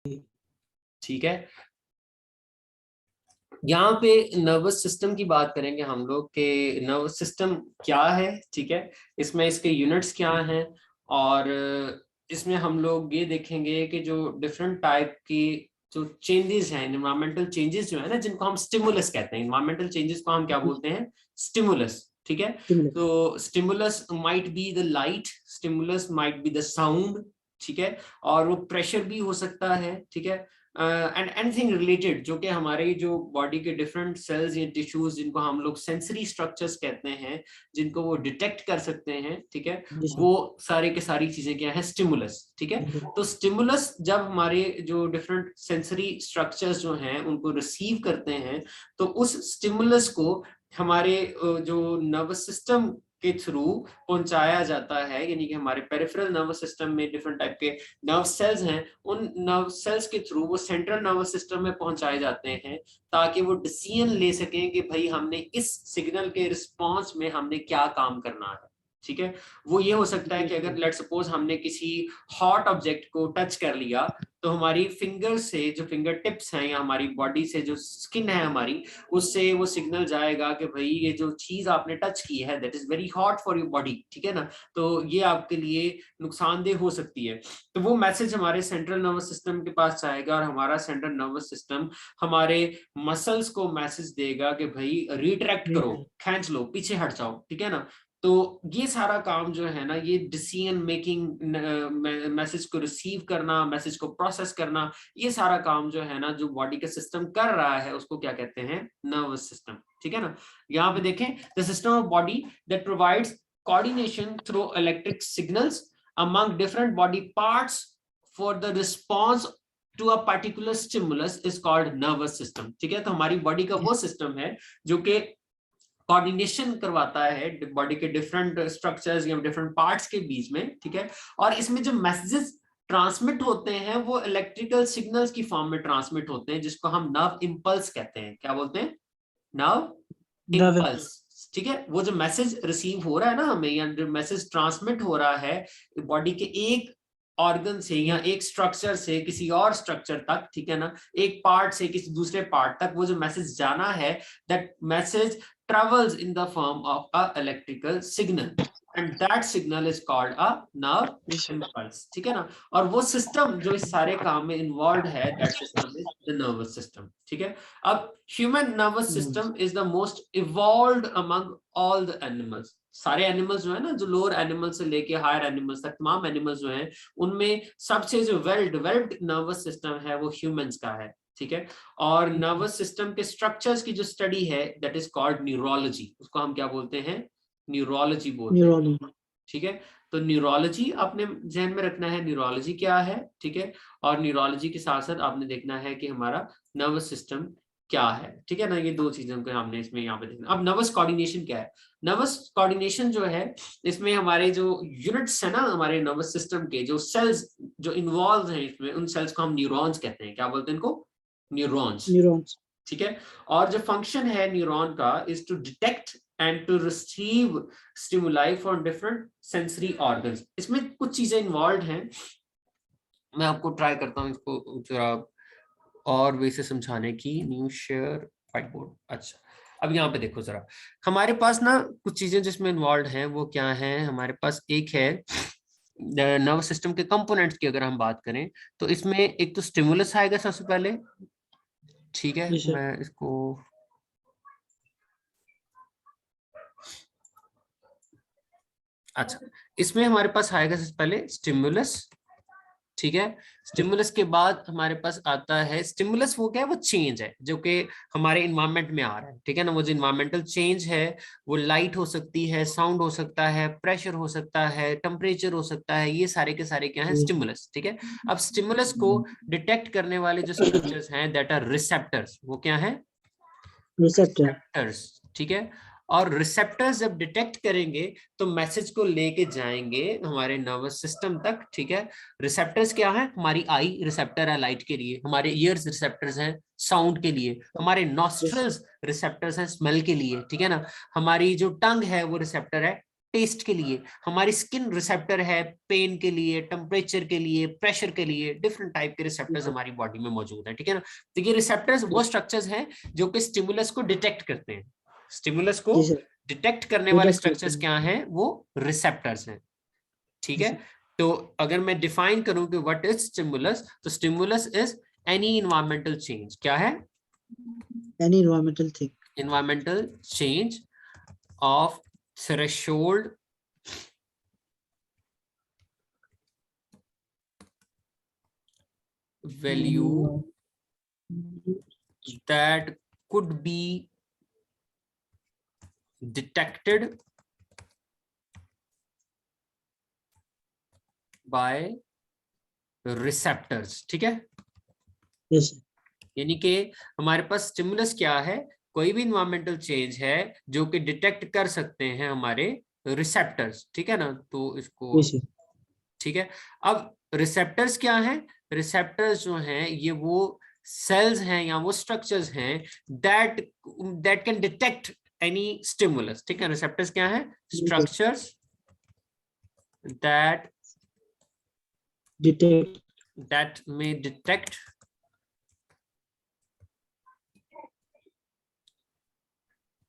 ठीक है। यहाँ पे नर्वस सिस्टम की बात करेंगे हम लोग कि नर्वस सिस्टम क्या है, ठीक है, इसमें इसके यूनिट्स क्या हैं, और इसमें हम लोग ये देखेंगे कि जो डिफरेंट टाइप की जो चेंजेस हैं, इन्वायरमेंटल चेंजेस जो है ना, जिनको हम स्टिमुलस कहते हैं, इन्वायरमेंटल चेंजेस को हम क्या बोलते हैं, स्टिमुलस, ठीक है। तो stimulus might be the light, stimulus might be the sound, ठीक है, और वो प्रेशर भी हो सकता है, ठीक है, एंड एनीथिंग रिलेटेड जो कि हमारे जो बॉडी के डिफरेंट सेल्स या टिश्यूज जिनको हम लोग सेंसरी स्ट्रक्चर्स कहते हैं, जिनको वो डिटेक्ट कर सकते हैं, ठीक है, वो सारे के सारी चीजें क्या है, स्टिमुलस, ठीक है। तो स्टिमुलस जब हमारे जो डिफरेंट सेंसरी स्ट्रक्चर्स जो हैं उनको रिसीव करते हैं, तो उस स्टिमुलस को हमारे जो नर्वस सिस्टम के थ्रू पहुंचाया जाता है, यानी कि हमारे पेरिफेरल नर्वस सिस्टम में डिफरेंट टाइप के नर्व सेल्स हैं, उन नर्व सेल्स के थ्रू वो सेंट्रल नर्वस सिस्टम में पहुंचाए जाते हैं, ताकि वो डिसीजन ले सकें कि भाई हमने इस सिग्नल के रिस्पॉन्स में हमने क्या काम करना है, ठीक है। वो ये हो सकता है कि अगर लेट सपोज हमने किसी हॉट ऑब्जेक्ट को टच कर लिया, तो हमारी फिंगर से जो फिंगर टिप्स हैं या हमारी बॉडी से जो स्किन है हमारी, उससे वो सिग्नल जाएगा कि भाई ये जो चीज आपने टच की है that is very hot for your body, ठीक है ना, तो ये आपके लिए नुकसानदेह हो सकती है। तो वो मैसेज हमारे सेंट्रल नर्वस सिस्टम के पास जाएगा, और हमारा सेंट्रल नर्वस सिस्टम हमारे मसल्स को मैसेज देगा कि भाई रिट्रैक्ट करो, खींच लो, पीछे हट जाओ, ठीक है ना। तो ये सारा काम जो है ना, ये डिसीजन मेकिंग, मैसेज को रिसीव करना, मैसेज को प्रोसेस करना, ये सारा काम जो है ना, जो बॉडी का सिस्टम कर रहा है उसको क्या कहते हैं, नर्वस सिस्टम, ठीक है ना। यहाँ पे देखें, the system of body that provides coordination through electric signals among different body parts for the response to a particular stimulus is called nervous system, ठीक है। तो हमारी बॉडी का वो सिस्टम है जो कि कोऑर्डिनेशन करवाता है बॉडी के डिफरेंट स्ट्रक्चर्स या डिफरेंट पार्ट्स के बीच में, ठीक है, और इसमें जो मैसेजेस ट्रांसमिट होते हैं वो इलेक्ट्रिकल सिग्नल्स की फॉर्म में ट्रांसमिट होते हैं, जिसको हम नर्व इंपल्स कहते हैं। क्या बोलते हैं, नर्व इंपल्स, ठीक है। वो जो मैसेज रिसीव हो रहा है ना हमें, या जो मैसेज ट्रांसमिट हो रहा है बॉडी के एक ऑर्गन से या एक स्ट्रक्चर से किसी और स्ट्रक्चर तक, ठीक है ना, एक पार्ट से किसी दूसरे पार्ट तक, वो जो मैसेज जाना है, that message travels in the form of a electrical signal and that signal is called a nerve impulse, ठीक है ना। और वो सिस्टम जो इस सारे काम में इन्वॉल्व है, that system is the nervous system, ठीक है। अब human nervous system is the most evolved among all the animals, सारे एनिमल्स जो है ना, जो लोअर एनिमल से लेके हायर एनिमल्स तक तमाम एनिमल्स जो हैं, उनमें सबसे जो वेल डेवलप्ड नर्वस सिस्टम है वो ह्यूमंस का है, ठीक है। और नर्वस सिस्टम के स्ट्रक्चर्स की जो स्टडी है दैट इज कॉल्ड न्यूरोलॉजी, उसको हम क्या बोलते हैं, न्यूरोलॉजी बोलते हैं, ठीक है। तो न्यूरोलॉजी आपने ध्यान में रखना है, न्यूरोलॉजी क्या है, ठीक है। और न्यूरोलॉजी के साथ साथ आपने देखना है कि हमारा नर्वस सिस्टम क्या है, ठीक है ना। ये दो चीजों को हमने इसमें यहाँ पे देखना। अब नर्वस कोऑर्डिनेशन क्या है, नर्वस कोऑर्डिनेशन जो है, इसमें हमारे जो यूनिट्स है ना हमारे नर्वस सिस्टम के, जो सेल्स जो इन्वॉल्व हैं इसमें, उन सेल्स को हम न्यूरॉन्स कहते हैं। क्या बोलते हैं इनको, न्यूरॉन्स, ठीक है। और जो फंक्शन है न्यूरॉन का is to detect and to receive stimuli from different sensory organs. इसमें कुछ चीजें इन्वॉल्व हैं, मैं आपको ट्राई करता हूँ इसको जरा और वे से समझाने की। न्यू शेयर व्हाइट बोर्ड, अच्छा। अब यहाँ पे देखो जरा, हमारे पास ना कुछ चीजें जिसमें इन्वॉल्व हैं वो क्या है, हमारे पास एक है नर्वस सिस्टम के कंपोनेंट्स की अगर हम बात करें, तो इसमें एक तो स्टिमुलस आएगा सबसे पहले, ठीक है। मैं इसको अच्छा, इसमें हमारे पास आएगा सबसे पहले स्टिमुलस, ठीक है। स्टिमुलस के बाद हमारे पास आता है, स्टिमुलस वो क्या है, वो चेंज है जो कि हमारे इन्वायरमेंट में आ रहा है, ठीक है ना। वो जो इन्वायरमेंटल चेंज है वो लाइट हो सकती है, साउंड हो सकता है, प्रेशर हो सकता है, टेम्परेचर हो सकता है, ये सारे के सारे क्या है, स्टिमुलस, ठीक है। अब स्टिमुलस को डिटेक्ट करने वाले जो स्ट्रक्चर्स हैं दैट आर रिसेप्टर्स, वो क्या है, रिसेप्टर्स, ठीक है। और रिसेप्टर्स जब डिटेक्ट करेंगे तो मैसेज को लेके जाएंगे हमारे नर्वस सिस्टम तक, ठीक है। रिसेप्टर्स क्या है, हमारी आई रिसेप्टर है लाइट के लिए, हमारे ईयर्स रिसेप्टर्स हैं साउंड के लिए, हमारे नॉस्ट्रल्स रिसेप्टर्स हैं स्मेल के लिए, ठीक है ना। हमारी जो टंग है वो रिसेप्टर है टेस्ट के लिए, हमारी स्किन रिसेप्टर है पेन के लिए, टेम्परेचर के लिए, प्रेशर के लिए, डिफरेंट टाइप के रिसेप्टर्स हमारी बॉडी में मौजूद है, ठीक है ना। तो ये रिसेप्टर्स वो स्ट्रक्चर्स हैं जो कि स्टिमुलस को डिटेक्ट करते हैं। स्टिमुलस को डिटेक्ट करने वाले स्ट्रक्चर्स क्या हैं, वो रिसेप्टर्स हैं, ठीक है। तो अगर मैं डिफाइन करूं कि व्हाट इज स्टिमुलस, तो stimulus is any environmental change. क्या है? Any environmental thing, environmental change of threshold value that could be detected by receptors, ठीक है। yes, यानी कि हमारे पास स्टिमुलस क्या है, कोई भी इन्वायरमेंटल चेंज है जो कि डिटेक्ट कर सकते हैं हमारे रिसेप्टर्स, ठीक है ना। तो इसको yes, ठीक है। अब रिसेप्टर्स क्या हैं? रिसेप्टर्स जो हैं ये वो सेल्स हैं या वो स्ट्रक्चर्स हैं that that can detect any stimulus, ठीक है। रिसेप्टर्स क्या है? Structures that may detect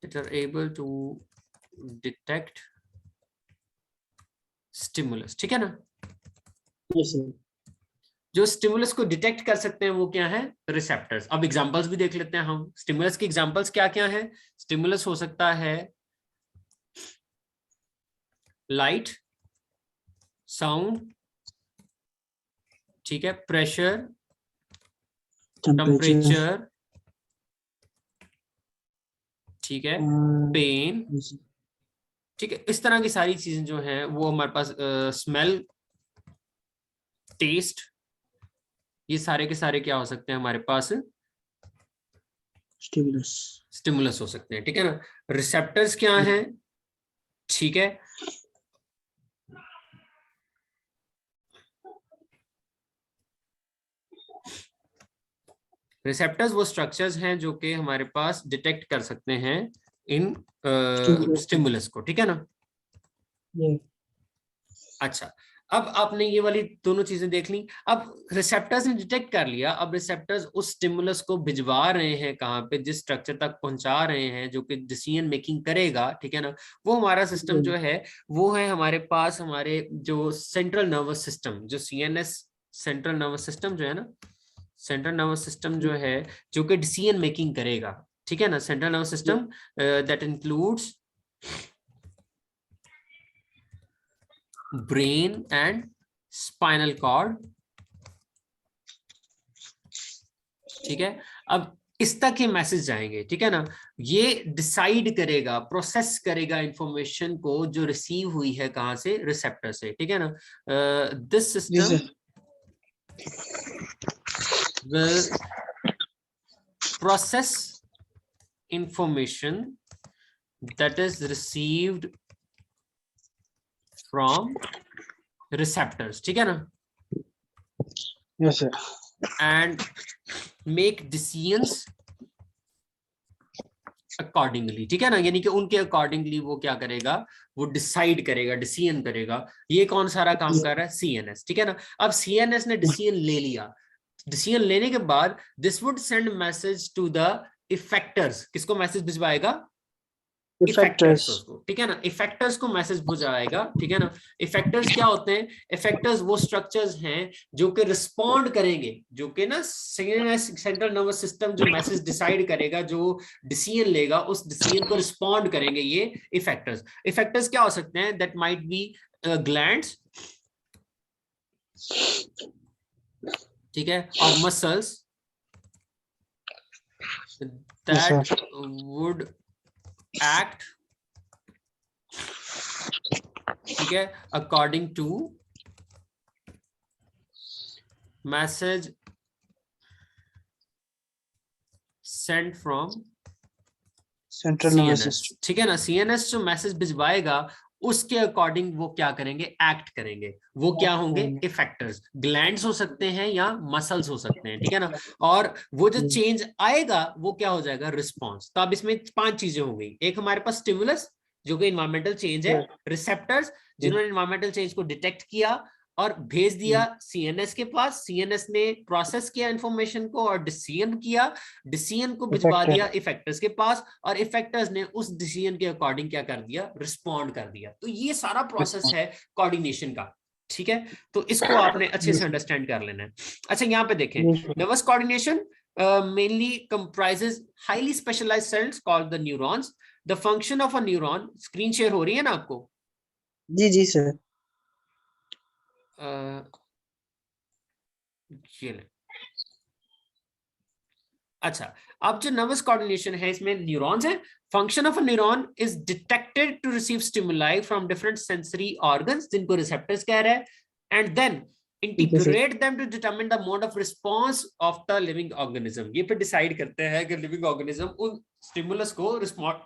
that are able to detect stimulus, ठीक है ना। yes, जो स्टिमुलस को डिटेक्ट कर सकते हैं वो क्या है? रिसेप्टर्स। अब एग्जांपल्स भी देख लेते हैं हम। स्टिमुलस की एग्जांपल्स क्या क्या है? स्टिमुलस हो सकता है लाइट, साउंड, ठीक है, प्रेशर, टेम्परेचर, ठीक है, पेन, ठीक है। इस तरह की सारी चीजें जो हैं वो हमारे पास, स्मेल, टेस्ट, ये सारे के सारे क्या हो सकते हैं हमारे पास? स्टिमुलस हो सकते हैं, ठीक है ना। रिसेप्टर्स क्या हैं? ठीक है, रिसेप्टर्स वो स्ट्रक्चर्स हैं जो कि हमारे पास डिटेक्ट कर सकते हैं इन स्टिमुलस को, ठीक है ना। अच्छा, अब आपने ये वाली दोनों चीजें देख ली। अब रिसेप्टर्स ने डिटेक्ट कर लिया, अब रिसेप्टर्स उस स्टिमुलस को भिजवा रहे हैं कहाँ पे? जिस स्ट्रक्चर तक पहुंचा रहे हैं जो कि डिसीजन मेकिंग करेगा, ठीक है ना। वो हमारा सिस्टम जो है वो है हमारे पास, हमारे जो सेंट्रल नर्वस सिस्टम, जो CNS, सेंट्रल नर्वस सिस्टम जो है ना, सेंट्रल नर्वस सिस्टम जो है जो कि डिसीजन मेकिंग करेगा, ठीक है ना। Central nervous system that includes brain and spinal cord, ठीक है। अब इस तक ये मैसेज जाएंगे, ठीक है ना। ये डिसाइड करेगा, प्रोसेस करेगा इंफॉर्मेशन को जो रिसीव हुई है कहां से? रिसेप्टर से, ठीक है ना। This system will process information that is received from receptors, ठीक है ना। yes, sir. And make decisions accordingly, ठीक है ना। यानी कि उनके अकॉर्डिंगली वो क्या करेगा? वो डिसाइड करेगा, डिसीजन करेगा। ये कौन सारा काम कर रहा है? CNS, ठीक है ना। अब CNS ने डिसीजन ले लिया, डिसीजन लेने के बाद this would send message to the effectors. किसको मैसेज भिजवाएगा? इफेक्टर्स को, ठीक है ना। इफेक्टर्स को मैसेज भिजवाएगा, ठीक है ना। इफेक्टर्स क्या होते हैं? इफेक्टर्स वो स्ट्रक्चर्स हैं जो कि रिस्पॉन्ड करेंगे, जो कि ना सेंट्रल नर्वस सिस्टम जो मैसेज डिसाइड करेगा, जो डिसीजन लेगा, उस डिसीजन को रिस्पॉन्ड करेंगे ये इफेक्टर्स। इफेक्टर्स क्या हो सकते हैं? दैट माइट बी ग्लैंड्स, ठीक है, और मसल्स that would act, ठीक है, according to message sent from central nervous CNS, system, ठीक है ना। CNS जो मैसेज भिजवाएगा उसके अकॉर्डिंग वो क्या करेंगे? एक्ट करेंगे। वो क्या होंगे? इफेक्टर्स। ग्लैंड्स हो सकते हैं या मसल्स हो सकते हैं, ठीक है ना। और वो जो चेंज आएगा वो क्या हो जाएगा? रिस्पॉन्स। तो अब इसमें 5 चीजें हो गई। एक हमारे पास स्टिमुलस, जो कि इन्वायरमेंटल चेंज है, रिसेप्टर्स जिन्होंने इन्वायरमेंटल चेंज को डिटेक्ट किया और भेज दिया सीएनएस के पास, सीएनएस ने प्रोसेस किया इंफॉर्मेशन को और डिसीजन किया, डिसीजन को भिजवा दिया इफेक्टर्स के पास और इफेक्टर्स ने उस डिसीजन के अकॉर्डिंग क्या कर दिया, रिस्पॉन्ड कर दिया। तो ये सारा प्रोसेस है कोऑर्डिनेशन का, ठीक है। तो इसको आपने अच्छे से अंडरस्टैंड कर लेना है। अच्छा यहाँ पे देखें, nervous coordination mainly comprises highly specialized cells called the neurons. The function of a neuron, screen share हो रही है ना आपको? जी जी सर। अच्छा, अब जो नर्वस कोऑर्डिनेशन है इसमें न्यूरॉन्स है। Function of a neuron is detected to receive stimuli from different sensory organs, जिनको रिसेप्टर्स कह रहे हैं, and then integrate them to determine the mode of response of the living organism. ये फिर decide करते हैं कि लिविंग ऑर्गेनिज्म उन स्टिमुलस को रिस्पॉन्ड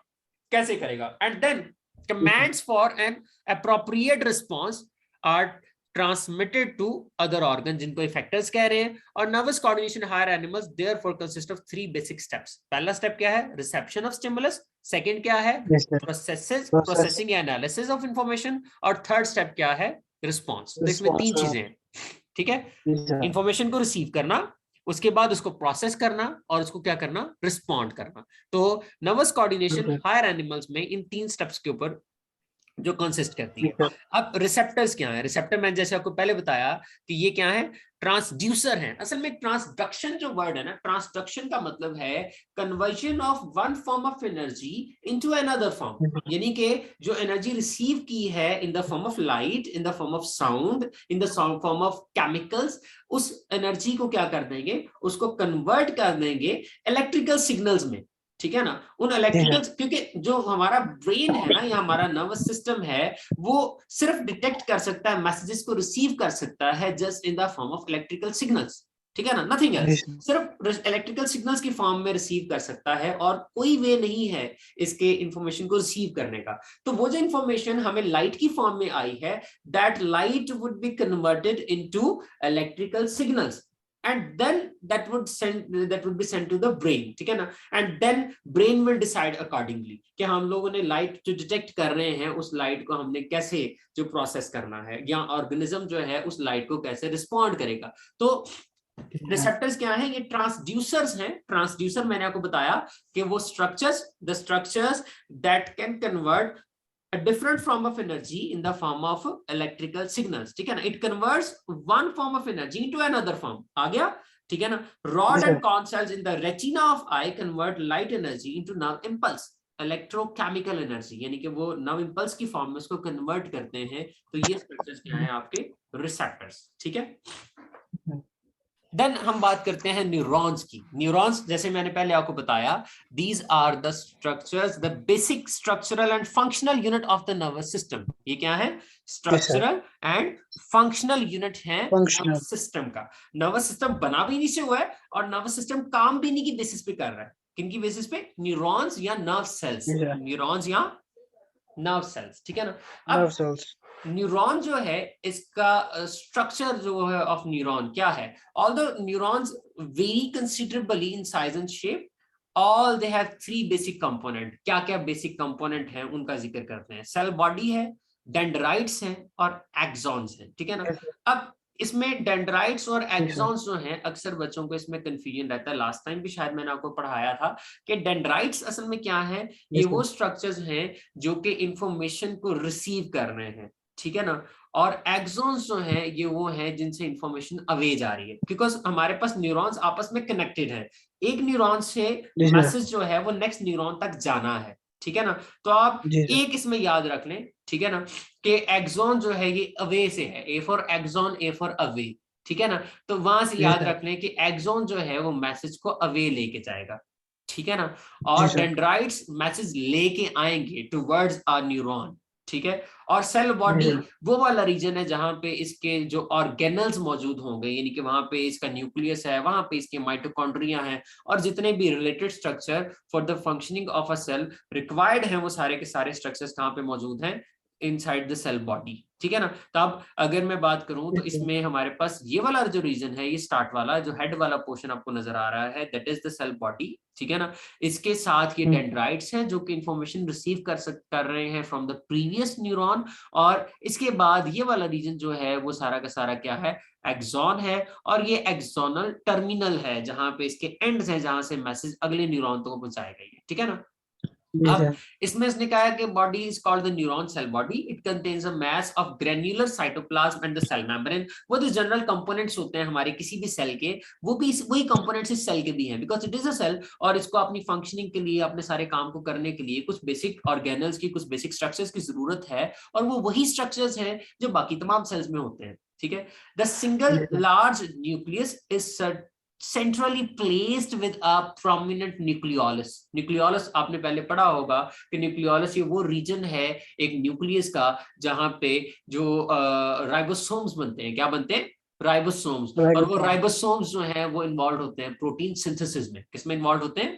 कैसे करेगा, and then commands for an appropriate response are transmitted to other organs, जिनको इफेक्टर्स कह रहे हैं। और nervous coordination higher animals therefore consist of 3 basic steps। पहला स्टेप क्या है, रिसेप्शन ऑफ स्टिमुलस, सेकंड क्या है, प्रोसेसिंग या एनालिसिस ऑफ इंफॉर्मेशन, और थर्ड स्टेप क्या है, रिस्पांस। तो इसमें 3 चीजें हैं, ठीक है। इंफॉर्मेशन को रिसीव करना, उसके बाद उसको प्रोसेस करना और उसको क्या करना, रिस्पॉन्ड करना। तो नर्वस कोऑर्डिनेशन हायर एनिमल्स में इन 3 स्टेप्स के ऊपर जो कंसिस्ट करती है। अब रिसेप्टर्स क्या है, रिसेप्टर मैंने जैसे आपको पहले बताया कि ये क्या है, ट्रांसड्यूसर है। असल में ट्रांसडक्शन जो वर्ड है ना, ट्रांसडक्शन का मतलब है conversion of one form of energy into another form, यानी कि जो एनर्जी रिसीव की है in the form of light, in the form of sound, in the form of chemicals, उस एनर्जी को क्या कर देंगे, उसको कन्वर्ट कर देंगे इलेक्ट्रिकल सिग्नल्स में, ठीक है ना। उन इलेक्ट्रिकल, क्योंकि जो हमारा ब्रेन है ना या हमारा नर्वस सिस्टम है वो सिर्फ डिटेक्ट कर सकता है, मैसेजेस को रिसीव कर सकता है just in the form of electrical signals, ठीक है ना, नथिंग एल्स, सिर्फ इलेक्ट्रिकल सिग्नल्स की फॉर्म में रिसीव कर सकता है और कोई वे नहीं है इसके इंफॉर्मेशन को रिसीव करने का। तो वो जो इंफॉर्मेशन हमें लाइट की फॉर्म में आई है, that light would be converted into electrical signals and then that would be sent to the brain, ठीक है ना, and then brain will decide accordingly कि हम लोगों ने लाइट जो डिटेक्ट कर रहे हैं उस लाइट को हमने कैसे जो प्रोसेस करना है, या ऑर्गेनिज्म जो है उस लाइट को कैसे रिस्पॉन्ड करेगा। तो रिसेप्टर्स क्या है, ये ट्रांसड्यूसर्स हैं। ट्रांसड्यूसर मैंने आपको बताया कि वो structures that can convert a different form of energy in the form of electrical signals, ठीक है ना। It converts one form of energy into another form, आ गया, ठीक है ना। Rod and cone cells in the retina of eye convert light energy into nerve impulse, electrochemical energy, यानी कि वो nerve impulse की फॉर्म में उसको कन्वर्ट करते हैं। तो ये स्ट्रक्चर्स क्या है आपके रिसेप्टर्स, ठीक है। देन हम बात करते हैं न्यूरॉन्स की। न्यूरॉन्स जैसे मैंने पहले आपको बताया, these are the structures, the basic structural and functional unit of the nervous system. ये क्या है, स्ट्रक्चरल एंड फंक्शनल यूनिट है नर्वस सिस्टम का। नर्वस सिस्टम बना भी इन्हीं से हुआ है और नर्वस सिस्टम काम भी इन्हीं की बेसिस पे कर रहा है। किनकी बेसिस पे, न्यूरॉन्स या नर्व सेल्स, न्यूरॉन्स या नर्व सेल्स, ठीक है ना। अब न्यूरॉन जो है इसका स्ट्रक्चर जो है ऑफ न्यूरॉन क्या है, although neurons very considerably in size and shape, all they have 3 basic component. क्या क्या बेसिक कंपोनेंट है उनका जिक्र करते हैं। सेल बॉडी है, डेंड्राइट्स हैं और एक्सॉन्स हैं, ठीक है ना। अब इसमें डेंड्राइट्स और एक्सॉन्स जो हैं, अक्सर बच्चों को इसमें कंफ्यूजन रहता है। लास्ट टाइम भी शायद मैंने आपको पढ़ाया था कि डेंड्राइट्स असल में क्या है, ये वो स्ट्रक्चर्स हैं जो कि इंफॉर्मेशन को रिसीव कर रहे हैं, ठीक है ना। और एक्सॉन्स जो हैं ये वो हैं जिनसे इंफॉर्मेशन अवे जा रही है, बिकॉज हमारे पास न्यूरॉन्स आपस में कनेक्टेड है। एक न्यूरॉन से मैसेज जो है वो नेक्स्ट न्यूरॉन तक जाना है, ठीक है ना। तो आप एक इसमें याद रख लें, ठीक है ना, कि एक्सॉन जो है ये अवे से है, A for axon, A for away, ठीक है ना। तो वहां से याद रख लें कि एक्सॉन जो है वो मैसेज को अवे लेके जाएगा, ठीक है ना। और डेंड्राइट्स मैसेज लेके आएंगे टुवर्ड्स अ न्यूरॉन, ठीक है। और सेल बॉडी वो वाला रीजन है जहां पे इसके जो ऑर्गेनल्स मौजूद होंगे, यानी कि वहां पे इसका न्यूक्लियस है, वहां पे इसके माइटोकॉन्ड्रिया हैं और जितने भी related structure for the functioning of a cell required हैं, वो सारे के सारे स्ट्रक्चर्स कहां पे मौजूद हैं, इनसाइड द सेल बॉडी, ठीक है ना। तो अब अगर मैं बात करूं तो इसमें हमारे पास ये वाला जो रीजन है, ये स्टार्ट वाला जो हेड वाला पोर्शन आपको नजर आ रहा है, that is the cell body, ठीक है ना। इसके साथ ये डेंड्राइट्स हैं जो कि इंफॉर्मेशन रिसीव कर रहे हैं फ्रॉम द प्रीवियस न्यूरॉन, और इसके बाद ये वाला रीजन जो है वो सारा का सारा क्या है, एक्सॉन है, और ये एक्सोनल टर्मिनल है जहां पे इसके एंड्स हैं जहां से मैसेज अगले न्यूरॉन तक पहुंचाया गया है, ठीक है ना। जी अब सर। इसमें इसने कहा है कि body is called the neuron cell body, it contains a mass of granular cytoplasm and the cell membrane. वो जो जनरल कंपोनेंट्स होते हैं हमारे किसी भी सेल के, वो भी वही कंपोनेंट्स इस सेल के भी हैं, because it is a cell, और इसको अपनी फंक्शनिंग के लिए, अपने सारे काम को करने के लिए कुछ बेसिक ऑर्गेनल्स की, कुछ बेसिक स्ट्रक्चर्स की जरूरत है, और वो वही स्ट्रक्चर्स हैं जो बाकी तमाम सेल्स में होते हैं, ठीक है। The single large nucleus is centrally placed with a prominent nucleolus. Nucleolus आपने पहले पढ़ा होगा कि न्यूक्लियोलस ये वो रीजन है एक न्यूक्लियस का जहां पे जो राइबोसोम्स बनते हैं, क्या बनते हैं, राइबोसोम्स, और वो राइबोसोम्स जो है वो इन्वॉल्व होते हैं प्रोटीन सिंथेसिस में। किसमें इन्वॉल्व होते हैं,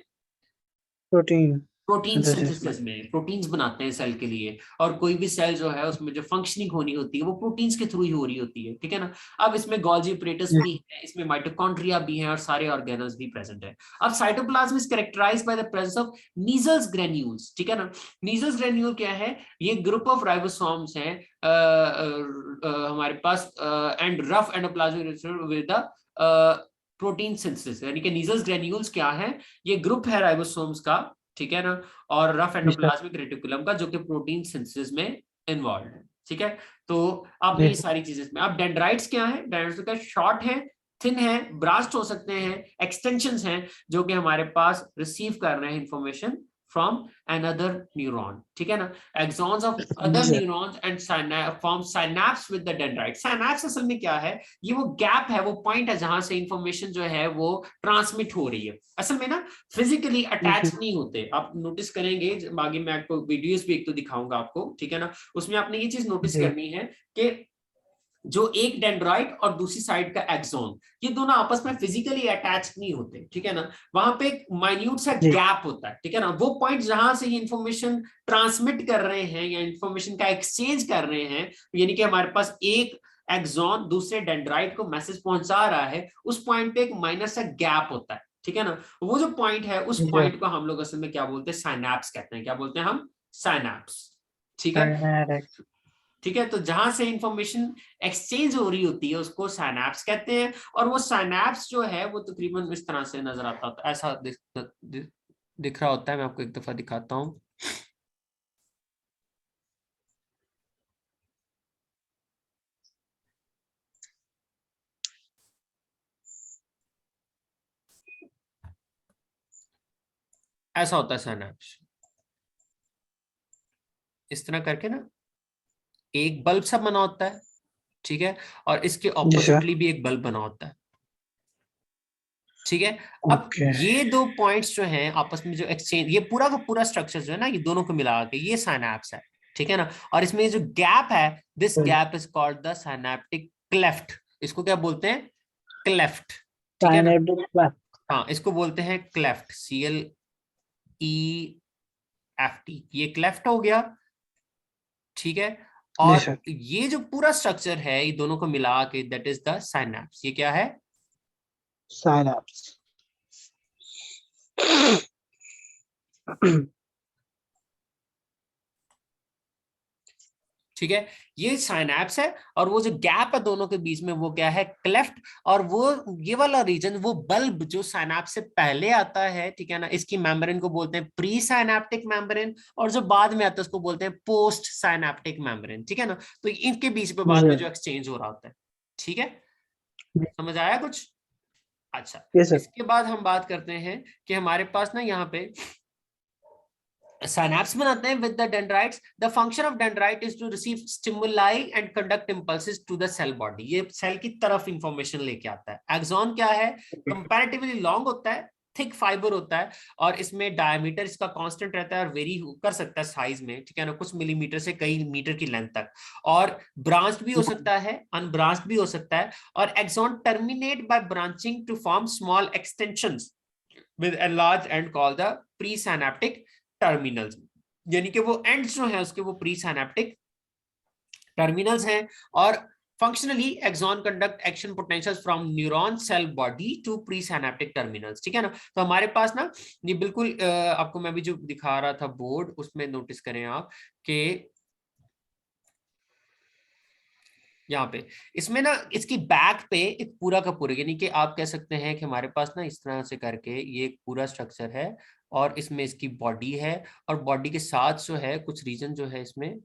प्रोटीन प्रोटीन सिंथेसिस में। सिंथेसिस में, प्रोटीन्स बनाते हैं सेल के लिए, और कोई भी सेल जो है उसमें जो फंक्शनिंग होनी होती है वो प्रोटीन्स के थ्रू ही हो रही होती है, ठीक है ना। अब इसमें गोल्जी एपरेटस भी है, इसमें माइटोकॉन्ड्रिया भी है, और सारे ऑर्गेनल्स भी प्रेजेंट है। अब cytoplasm is characterised by the presence of Nissl's granules, ठीक है ना। नीजल्स ग्रेन्यूल क्या है, ये ग्रुप ऑफ राइबोसोम्स हैं हमारे पास, and rough endoplasmic with the protein synthesis, यानी कि नीजल्स ग्रेन्यूल्स क्या है, ये ग्रुप है राइबोसोम्स का, ठीक है ना, और रफ जी सर। एंडोप्लाज्मिक रेटिकुलम का जो कि प्रोटीन सिंथेसिस में इन्वॉल्व है, ठीक है। तो आपने जी ये सारी चीजें इसमें, अब डेंड्राइट्स क्या है, डेंड्राइट्स का शॉर्ट है, थिन है, ब्रास्ट हो सकते हैं, एक्सटेंशंस हैं जो कि हमारे पास रिसीव कर रहे हैं इंफॉर्मेशन फ्रॉम अनदर न्यूरॉन, ठीक है ना। एक्सॉन्स ऑफ जी other sir. Neurons and form synapse with the dendrite. Synapse असल में क्या है, ये वो गैप है, वो पॉइंट है जहां से इंफॉर्मेशन जो है वो ट्रांसमिट हो रही है। असल में ना फिजिकली अटैच नहीं होते, आप नोटिस करेंगे आगे मैं आपको वीडियोस भी एक तो दिखाऊंगा आपको, ठीक है ना। उसमें आपने ये चीज नोटिस जी करनी है कि जो एक डेंड्राइट और दूसरी साइड का एक्सोन, ये दोनों आपस में फिजिकली अटैच नहीं होते, ठीक है ना। वहां पे एक माइन्यूट सा जी गैप होता है, ठीक है ना। वो पॉइंट जहां से ये इंफॉर्मेशन ट्रांसमिट कर रहे हैं या इंफॉर्मेशन का एक्सचेंज कर रहे हैं, यानी कि हमारे पास एक एक्सोन दूसरे डेंड्राइट को मैसेज पहुंचा रहा है, उस पॉइंट पे एक माइनर सा गैप होता है, ठीक है ना। वो जो पॉइंट है उस जी सर। पॉइंट को हम लोग असल में क्या बोलते हैं, साइनैप्स कहते हैं। क्या बोलते हैं हम, साइनैप्स, ठीक है। साइनैप्स। ठीक है, तो जहां से इंफॉर्मेशन एक्सचेंज हो रही होती है उसको साइनैप्स कहते हैं, और वो साइनैप्स जो है वो तकरीबन इस तरह से नजर आता है, ऐसा दिख रहा होता है। मैं आपको एक दफा दिखाता हूँ। ऐसा होता है साइनैप्स, इस तरह करके ना एक बल्ब सा बना होता है, ठीक है, और इसके जी सर। ऑपोजिटली भी एक बल्ब बना होता है, ठीक है। अब ओके। ये दो पॉइंट्स जो हैं आपस में जो एक्सचेंज, ये पूरा का पूरा स्ट्रक्चर जो है ना, ये दोनों को मिला के ये साइनैप्स है, ठीक है ना। और इसमें जो गैप है, this gap is called the synaptic cleft. इसको क्या बोलते हैं, क्लेफ्ट, ठीक है ना। Synaptic cleft. हाँ, इसको बोलते हैं क्लेफ्ट, CLEFT, ये क्लेफ्ट हो गया, ठीक है। जी और सर। ये जो पूरा स्ट्रक्चर है ये दोनों को मिला के दैट इज द साइनैप्स। ये क्या है, साइनैप्स। ठीक है, ये साइनैप्स है, और वो जो गैप है दोनों के बीच में वो क्या है, क्लेफ्ट। और वो ये वाला रीजन, वो बल्ब जो साइनैप्स से पहले आता है, ठीक है ना, इसकी मेम्ब्रेन को बोलते हैं प्री साइनैप्टिक मेम्ब्रेन, और जो बाद में आता है उसको बोलते हैं पोस्ट साइनैप्टिक मेम्ब्रेन, ठीक है ना। तो इनके बीच में जी बाद में सर। जो एक्सचेंज हो रहा होता है, ठीक है, समझ आया कुछ। अच्छा, जी सर। इसके बाद हम बात करते हैं कि हमारे पास ना यहाँ पे synapse बनाते हैं with the dendrites. The function of dendrite is to receive stimuli and conduct impulses to the cell body. ये सेल की तरफ इंफॉर्मेशन लेके आता है। एक्सॉन क्या है, कंपैरेटिवली लॉन्ग होता है, थिक फाइबर होता है, और इसमें डायमीटर इसका कांस्टेंट रहता है और वेरी कर सकता है साइज में, ठीक है ना, कुछ मिलीमीटर से कई मीटर की लेंथ तक, और ब्रांच्ड भी हो सकता है, अनब्रांच्ड भी हो सकता है। और axon terminate by branching to form small extensions with a large end called the presynaptic terminals, यानी कि वो एंड्स जो है उसके वो प्री साइनेप्टिक टर्मिनल्स हैं। और functionally axon conduct action potentials from neuron cell body to pre synaptic terminals, ठीक है ना। तो हमारे पास ना ये बिल्कुल आपको मैं भी जो दिखा रहा था बोर्ड, उसमें नोटिस करें आप कि यहाँ पे इसमें ना इसकी बैक पे एक पूरा का पूरा, यानी कि आप कह सकते हैं कि हमारे पास ना इस तरह से करके ये एक पूरा स्ट्रक्चर है और इसमें इसकी बॉडी है, और बॉडी के साथ जो है कुछ रीजन जो है इसमें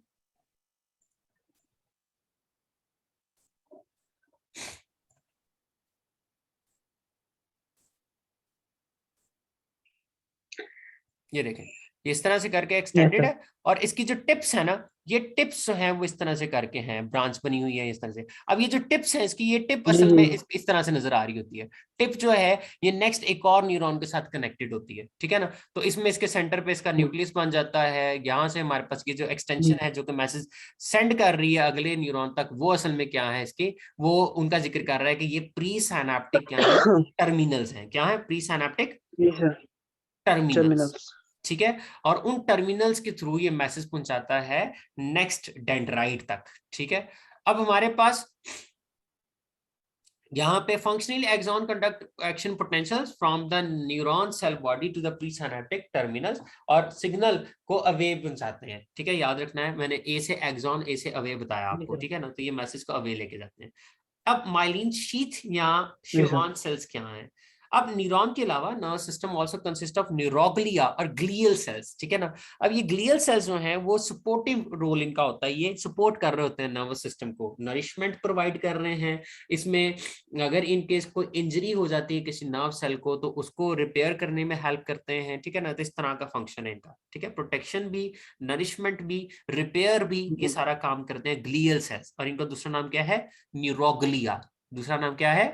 ये देखें, ये इस तरह से करके Yes, एक्सटेंडेड sir. है। और इसकी जो टिप्स है ना, ये टिप्स जो है वो इस तरह से करके हैं, ब्रांच बनी हुई है इस तरह से। अब ये जो टिप्स है इसकी, ये टिप जी असल में जी इस तरह से नजर आ रही होती है। टिप जो है ये नेक्स्ट एक और न्यूरॉन के साथ कनेक्टेड होती है, ठीक है ना। तो इसमें इसके सेंटर पे इसका न्यूक्लियस बन जाता है। यहाँ से हमारे पास ये जो एक्सटेंशन है जो कि मैसेज सेंड कर रही है अगले न्यूरॉन तक, वो असल में क्या है इसकी, वो उनका जिक्र कर रहा है कि ये प्री साइनेप्टिक क्या है, टर्मिनल्स हैं। क्या है? प्री साइनेप्टिक जी सर. Terminals, Terminals. ठीक है। और उन टर्मिनल्स के थ्रू ये मैसेज पहुंचाता है नेक्स्ट डेंड्राइट तक, ठीक है। अब हमारे पास यहाँ पे functional axon conduct action potentials from the neuron cell body to the presynaptic terminals, और सिग्नल को अवे पहुंचाते हैं, ठीक है। याद रखना है, मैंने ए से एक्सॉन, ए से अवे बताया जी आपको, सर. ठीक है ना। तो ये मैसेज को अवे लेके जाते हैं। अब माइलिन शीथ या जी सर. शिवान सेल्स क्या हैं? अब न्यूरॉन के अलावा nervous system also consist of neuroglia और ग्लियल सेल्स, ठीक है ना। अब ये ग्लियल सेल्स जो हैं वो सपोर्टिव रोल इनका होता है, ये सपोर्ट कर रहे होते हैं नर्वस सिस्टम को, नरिशमेंट प्रोवाइड कर रहे हैं। इसमें अगर इन केस कोई इंजरी हो जाती है किसी नर्व सेल को, तो उसको रिपेयर करने में हेल्प करते हैं, ठीक है ना। तो इस तरह का फंक्शन है इनका, ठीक है। प्रोटेक्शन भी, नरिशमेंट भी, रिपेयर भी, ये सारा काम करते हैं ग्लियल सेल्स। और इनका दूसरा नाम क्या है? न्यूरोग्लिया। दूसरा नाम क्या है?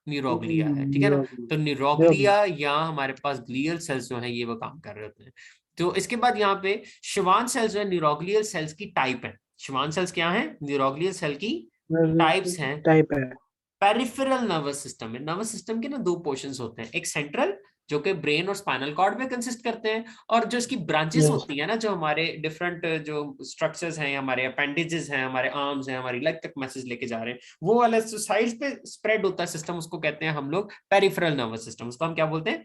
न्यूरोग्लिया है, ठीक है ना। तो Neuroglea. न्यूरोग्लिया या हमारे पास ग्लियल सेल्स जो है ये वो काम कर रहे होते हैं। तो इसके बाद यहाँ पे शिवान सेल्स जो है न्यूरोग्लियल सेल्स की टाइप है। शिवान सेल्स क्या है? न्यूरोग्लियल सेल की टाइप्स हैं। Type है. पेरिफेरल नर्वस सिस्टम में, नर्वस सिस्टम के ना दो पोर्शंस होते हैं, एक सेंट्रल जो कि ब्रेन और स्पाइनल कॉर्ड में कंसिस्ट करते हैं, और जो इसकी ब्रांचेस Yes. होती है ना, जो हमारे डिफरेंट जो स्ट्रक्चर्स हैं, हमारे अपेंडेजेस हैं, हमारे आर्म्स हैं, हमारी लेग तक मैसेज लेके जा रहे हैं, वो वाला साइड पे स्प्रेड होता है सिस्टम, उसको कहते हैं हम लोग पेरिफेरल नर्वस सिस्टम। उसको हम क्या बोलते हैं?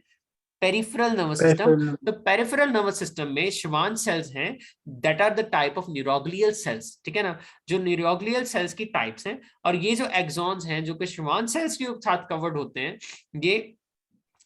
Peripheral nervous system. Peripheral. तो पेरिफेरल नर्वस सिस्टम में शिवान सेल्स हैं, that are the type of neuroglial cells, ठीक है ना। जो न्यूरोग्लियल सेल्स की टाइप्स हैं, और ये जो एक्सॉन्स हैं जो कि शिवान सेल्स के साथ कवर्ड होते हैं, ये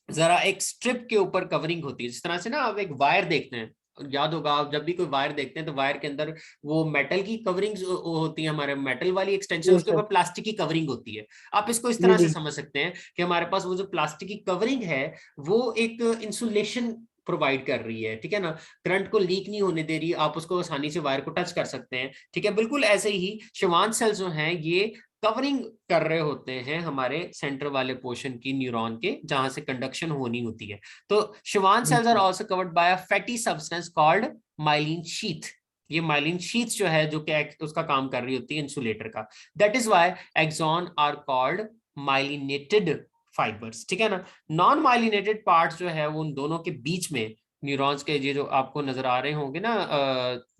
जरा एक स्ट्रिप के ऊपर कवरिंग होती है। जिस तरह से ना आप एक वायर देखते हैं, याद होगा आप जब भी कोई वायर देखते हैं तो वायर के अंदर वो मेटल की कवरिंग होती है, हमारे मेटल वाली एक्सटेंशन, Yes उसके sir. ऊपर प्लास्टिक की कवरिंग होती है। आप इसको इस जी तरह से जी. समझ सकते हैं कि हमारे पास वो जो प्लास्टिक की कवरिंग है वो एक इंसुलेशन प्रोवाइड कर रही है, ठीक है ना। करंट को लीक नहीं होने दे रही, आप उसको आसानी से वायर को टच कर सकते हैं, ठीक है। बिल्कुल ऐसे ही शिवान सेल्स जो हैं ये कवरिंग कर रहे होते हैं हमारे सेंटर वाले पोर्शन की, न्यूरॉन के, जहां से कंडक्शन होनी होती है। तो Schwann cells are also covered by a fatty substance called myelin sheath. ये माइलिन शीथ जो है, जो कि उसका काम कर रही होती है इंसुलेटर का। That is why axon are called myelinated fibres, ठीक है ना। नॉन माइलिनेटेड पार्ट्स जो है वो उन दोनों के बीच में, न्यूरॉन्स के ये जो आपको नजर आ रहे होंगे ना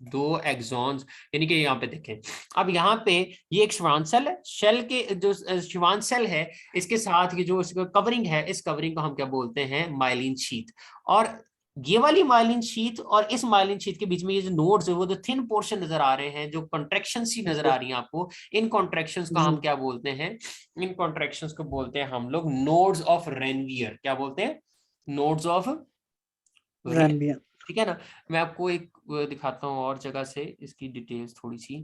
दो एक्सॉन्स, यानी कि यहाँ पे देखें। अब यहाँ पे ये एक शिवान सेल है, शेल के जो शिवान सेल है इसके साथ ये जो कवरिंग है, इस कवरिंग को हम क्या बोलते हैं? Myelin sheath. और ये वाली माइलिन शीथ और इस माइलिन शीथ के बीच में ये जो नोड्स है, वो जो थिन पोर्शन नजर आ रहे हैं, जो कॉन्ट्रेक्शंस ही नजर आ रही हैं आपको, इन कॉन्ट्रेक्शंस को हम जी. क्या बोलते हैं? इन कॉन्ट्रेक्शंस को बोलते हैं हम लोग नोड्स ऑफ रेनवियर। क्या बोलते हैं? Nodes of, Ranbia. ठीक है ना। मैं आपको एक दिखाता हूँ और जगह से इसकी डिटेल्स थोड़ी सी।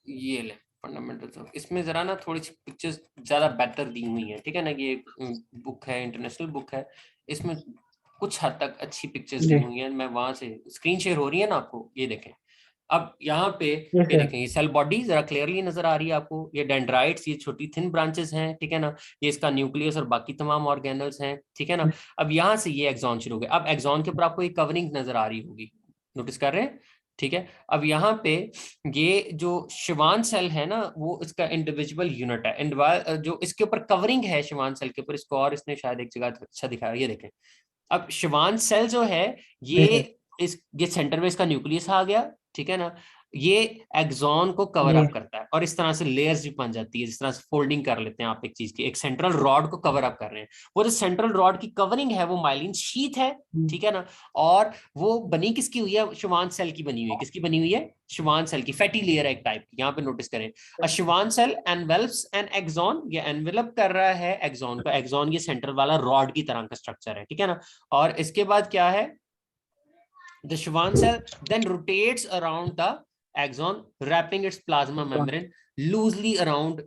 ये ले फंडामेंटल्स ऑफ, इसमें जरा ना थोड़ी सी पिक्चर्स ज्यादा बेटर दी हुई है, ठीक है ना। ये बुक है, इंटरनेशनल बुक है, इसमें कुछ हद तक अच्छी पिक्चर्स दी जी. हुई हैं। मैं वहां से स्क्रीन शेयर हो रही है ना आपको, ये देखें। अब यहाँ पे Yes ये sir. देखें, ये सेल बॉडी जरा क्लियरली नजर आ रही है आपको। ये डेंड्राइट्स, ये छोटी थिन ब्रांचेस हैं, ठीक है ना। ये इसका न्यूक्लियस और बाकी तमाम ऑर्गेनल्स हैं, ठीक है ना। अब यहाँ से ये एक्सॉन शुरू हो गया। अब एक्सॉन के ऊपर आपको एक कवरिंग नजर आ रही होगी, नोटिस कर रहे हैं? ठीक है। अब यहाँ पे ये जो शिवान सेल है ना, वो इसका इंडिविजुअल यूनिट है। जो इसके ऊपर कवरिंग है शिवान सेल के ऊपर, इसको और इसने शायद एक जगह अच्छा दिखाया, ये देखें। अब शिवान सेल जो है जी सर। ये सेंटर में इसका न्यूक्लियस आ गया, ठीक है ना। ये एक्सॉन को कवर जी अप करता है और इस तरह से लेयर्स भी बन जाती है, जिस तरह से फोल्डिंग कर लेते हैं आप एक चीज की, एक सेंट्रल रॉड को कवर अप कर रहे हैं। वो जो सेंट्रल रॉड की कवरिंग है वो माइलिन शीथ है, ठीक है ना। और वो बनी किसकी हुई है? शिवान सेल की बनी हुई है। किसकी बनी हुई है? शिवान सेल की। फैटी लेयर है एक टाइप की, यहाँ पे नोटिस करें। अ शिवान सेल एनवेल्प्स एन एक्सॉन, ये एनवेलप कर रहा है एक्सॉन को। एक्सॉन ये सेंट्रल वाला रॉड की तरह का स्ट्रक्चर है, ठीक है ना। और इसके बाद क्या है? The Schwann cell then rotates around the axon, wrapping its plasma membrane loosely around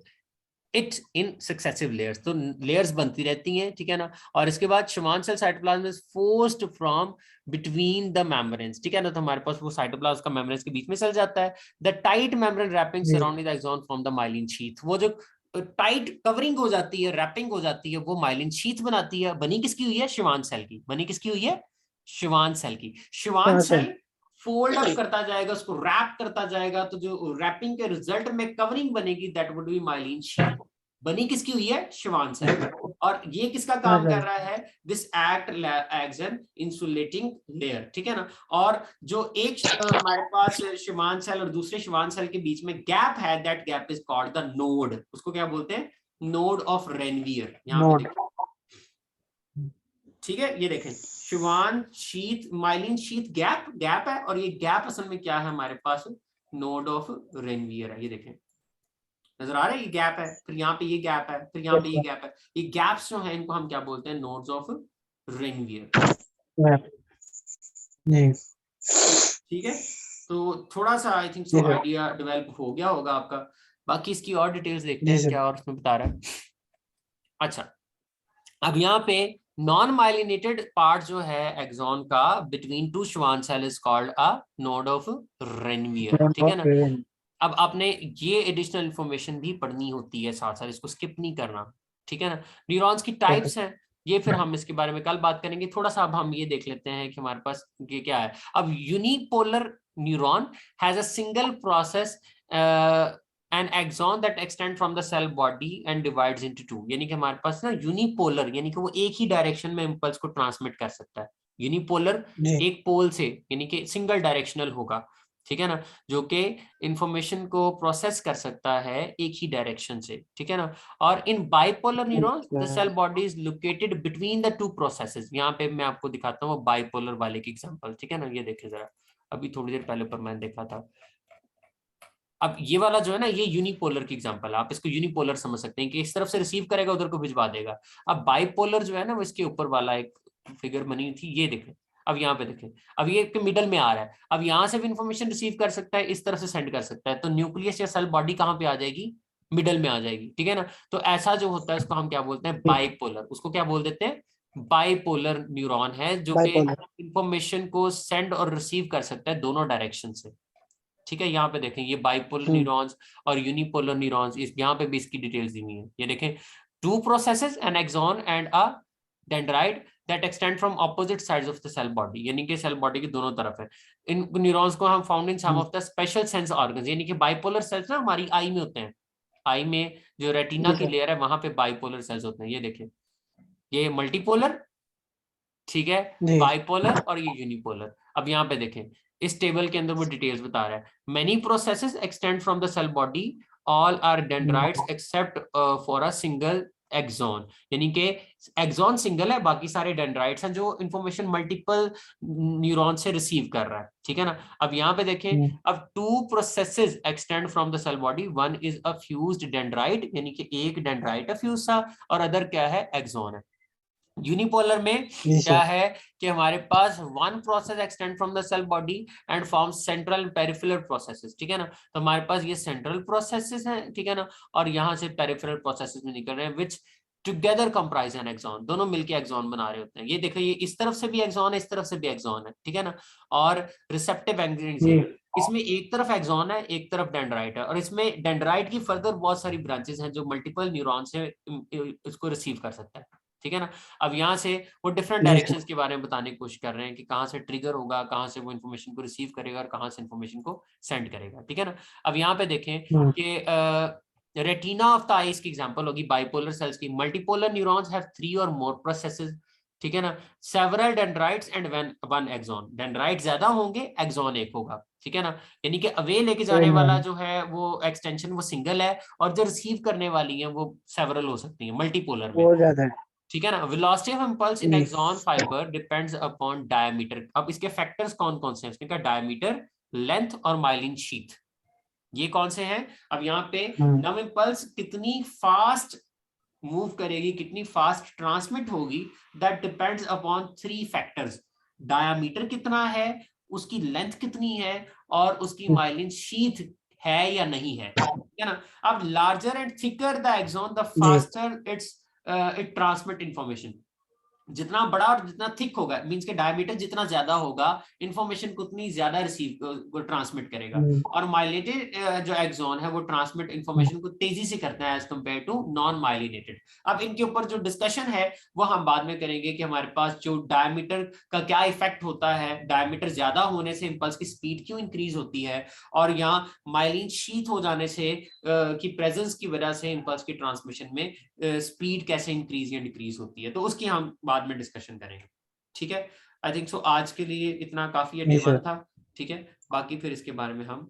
it in successive layers. तो layers बनती रहती हैं, ठीक है ना। और इसके बाद Schwann cell cytoplasm is forced from between the membranes, ठीक है ना। तो हमारे पास वो साइटोप्लाज्म का membranes के बीच में चल जाता है। The tight membrane wrapping ji surrounding the axon from the myelin sheath, वो जो टाइट कवरिंग हो जाती है, रैपिंग हो जाती है, वो माइलिन शीथ बनाती है। बनी किसकी हुई है? शिवान सेल की। बनी किसकी हुई है? शिवान सेल की। शिवान हाँ सर। सेल फोल्ड अप करता जाएगा, उसको रैप करता जाएगा, तो जो रैपिंग के रिजल्ट में कवरिंग बनेगी that would be myelin sheath. बनी किसकी हुई है? Schwann cell. और ये किसका हाँ काम कर सर। रहा है? This act as an insulating layer, ठीक है ना। और जो एक हमारे पास शिवान सेल और दूसरे शिवान सेल के बीच में गैप है, that gap is called the node. उसको क्या बोलते हैं? Node of Ranvier. यहाँ पे नोट। देखिए, ठीक है, ये देखें, Schwann sheath, myelin sheath gap, gap है, और ये गैप असल में क्या है हमारे पास? नोड ऑफ रेनवियर है। ये देखें, नजर आ रहा है? ये गैप है, फिर यहाँ पे ये गैप है, फिर यहाँ पे ये गैप है। ये गैप्स जो है इनको हम क्या बोलते हैं? नोड्स ऑफ रेनवियर, जी ठीक है। तो थोड़ा सा आई थिंक जी सो सर। आइडिया डेवलप हो गया होगा आपका। बाकी इसकी और डिटेल्स देखते जी हैं सर। क्या और उसमें बता रहा है। अच्छा, अब यहाँ पे नॉन माइलिनेटेड पार्ट जो है एक्सॉन का between two Schwann cell is called a node of Ranvier, ठीक है ना। अब आपने ये एडिशनल इंफॉर्मेशन भी पढ़नी होती है साथ साथ, इसको स्किप नहीं करना, ठीक है ना। न्यूरॉन्स की टाइप्स हैं, ये फिर हम इसके बारे में कल बात करेंगे। थोड़ा सा अब हम ये देख लेते हैं कि हमारे पास ये क्या है। अब unipolar neuron has a single process an axon that extend from the cell body and divides into two. यानी कि हमारे पास ना यूनिपोलर, यानी कि वो एक ही डायरेक्शन में इंपल्स को ट्रांसमिट कर सकता है। यूनिपोलर जी एक पोल से, यानी कि सिंगल डायरेक्शनल होगा, ठीक है ना, जो कि इंफॉर्मेशन को प्रोसेस कर सकता है एक ही डायरेक्शन से, ठीक है ना। और in bipolar neurons the cell body is located between the two processes. यहाँ पे मैं आपको दिखाता हूँ बाइपोलर वाले की एग्जांपल, ठीक है ना। ये देखिए जरा, अभी थोड़ी देर पहले पर मैंने देखा था। अब ये वाला जो है ना, ये यूनिपोलर की एग्जांपल है। आप इसको यूनिपोलर समझ सकते हैं कि इस तरफ से रिसीव करेगा, उधर को भिजवा देगा। अब बाइपोलर जो है ना, वो इसके ऊपर वाला एक फिगर बनी थी, ये देखें। अब यहाँ पे देखें, अब ये मिडल में आ रहा है। अब यहाँ से भी इंफॉर्मेशन रिसीव कर सकता है, इस तरफ से सेंड कर सकता है। तो न्यूक्लियस या सेल बॉडी कहाँ पे आ जाएगी? मिडल में आ जाएगी, ठीक है ना। तो ऐसा जो होता है उसको हम क्या बोलते हैं? बाइपोलर। उसको क्या बोल देते हैं? बाइपोलर न्यूरॉन है, जो कि बाइपोलर। इंफॉर्मेशन को सेंड और रिसीव कर सकता है दोनों डायरेक्शन से, ठीक है। यहाँ पे देखें, ये बाइपोलर न्यूरॉन्स और यूनिपोलर न्यूरॉन्स, इस यहाँ पे भी इसकी डिटेल्स दी हुई है। ये देखें, two processes, an axon and a dendrite that extend from opposite sides of the cell body, यानी कि सेल बॉडी की दोनों तरफ है। इन न्यूरॉन्स को हम found in some of the special sense organs, यानी कि बाइपोलर सेल्स ना हमारी आई में होते हैं। आई में जो रेटिना जी की सर। लेयर है वहां पे बाइपोलर सेल्स होते हैं। ये देखें, ये मल्टीपोलर, ठीक है, जी बाइपोलर और ये यूनिपोलर। अब यहाँ पे देखें, इस टेबल के अंदर वो डिटेल्स बता रहा है। Many processes extend from the cell body, all are dendrites except for a single axon, यानी कि एक्सॉन सिंगल है, बाकी सारे डेंड्राइट्स हैं जो इंफॉर्मेशन मल्टीपल न्यूरॉन से रिसीव कर रहा है, ठीक है ना। अब यहाँ पे देखें, अब two processes extend from the cell body, one is a fused dendrite, यानी कि एक डेंड्राइट है फ्यूज सा, और अदर क्या है? एक्सॉन है। यूनिपोलर में जी क्या सर। है कि हमारे पास one process extend from the cell body and form central peripheral processes, ठीक है ना। तो हमारे पास ये सेंट्रल प्रोसेसेस हैं, ठीक है ना, और यहाँ से पेरिफेरल प्रोसेसेस में निकल रहे हैं, विच टुगेदर कंप्राइज एन एक्सॉन। दोनों मिलके एक्सॉन बना रहे होते हैं। ये देखो, ये इस तरफ से भी एक्सॉन है, इस तरफ से भी एक्सॉन है, ठीक है ना। और रिसेप्टिव एंजाइम्स जी है, इसमें एक तरफ एक्सॉन है, एक तरफ डेंड्राइट है, और इसमें डेंड्राइट की फर्दर बहुत सारी ब्रांचेस हैं जो मल्टीपल न्यूरॉन से इसको रिसीव कर सकता है। ठीक है ना। अब यहाँ से वो डिफरेंट जी सर। डायरेक्शंस के बारे में बताने की कोशिश कर रहे हैं कि कहाँ से ट्रिगर होगा, कहाँ से वो इन्फॉर्मेशन को रिसीव करेगा और कहाँ से इन्फॉर्मेशन को सेंड करेगा, ठीक है ना। अब यहाँ पे देखें कि रेटिना ऑफ द आईज की एग्जांपल होगी बाइपोलर सेल्स की। मल्टीपोलर न्यूरॉन्स हैव 3 और मोर प्रोसेसेस, ठीक है ना। Several dendrites and one axon, dendrite ज्यादा होंगे, एक्सॉन एक होगा, ठीक है ना। यानी कि अवे लेके जाने वाला जो है वो एक्सटेंशन वो सिंगल है, और जो रिसीव करने वाली है वो सेवरल हो सकती है मल्टीपोलर में, वो ज्यादा है। ठीक है ना। वेलोसिटी ऑफ इंपल्स इन जी। Axon fibre depends upon diameter. अब इसके फैक्टर्स कौन कौन से हैं, इसका डायमीटर, लेंथ और माइलिन शीथ, ये कौन से हैं। अब यहाँ पे नम इंपल्स कितनी फास्ट मूव करेगी, कितनी फास्ट ट्रांसमिट होगी, that depends upon 3 factors. Diameter कितना है, उसकी लेंथ कितनी है, और उसकी माइलिन शीथ है या नहीं है, ठीक है ना। अब larger and thicker the axon the जी। Faster it transmit information. जितना बड़ा और जितना थिक होगा, मींस के डायमीटर जितना ज्यादा होगा, इंफॉर्मेशन को उतनी ज्यादा रिसीव ट्रांसमिट करेगा। और माइलिनेटेड जो एक्सॉन है वो ट्रांसमिट इंफॉर्मेशन को तेजी से करता है as compare to non myelinated. अब इनके ऊपर जो डिस्कशन है वो हम बाद में करेंगे कि हमारे पास जो डायमीटर का क्या इफेक्ट होता है, डायमीटर ज्यादा होने से इंपल्स की स्पीड क्यों इंक्रीज होती है, और यहाँ माइलिन शीथ हो जाने से की प्रेजेंस की वजह से इंपल्स की ट्रांसमिशन में स्पीड कैसे इंक्रीज या डिक्रीज होती है, तो उसकी हम बाद में डिस्कशन करेंगे, ठीक है। आई थिंक सो आज के लिए इतना काफी है, डे 1 था, ठीक है। बाकी फिर इसके बारे में हम